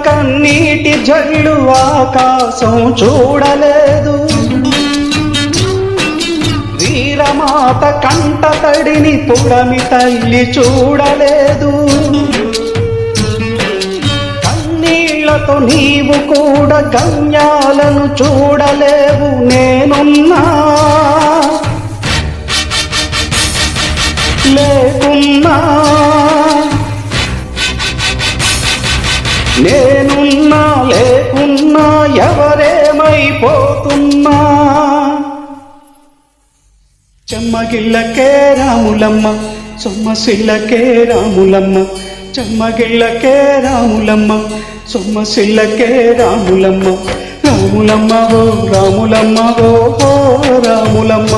కన్నీటి జల్లు ఆకాశం చూడలేదు, వీరమాత కంట తడిని పుడమి తల్లి చూడలేదు. కన్నీళ్లతో నీవు కూడా గమ్యాలను చూడలేవు. నేనున్నా లేకున్నా, నేనున్నా లేకున్నా ఎవరేమైపోతున్నా. చెమ్మగిళ్ళకే రాములమ్మ, సొమ్మసిల్లకే రాములమ్మ, చెమ్మగిళ్ళకే రాములమ్మ, సొమ్మసిల్లకే రాములమ్మ. రాములమ్మ ఓ రాములమ్మ ఓ రాములమ్మ.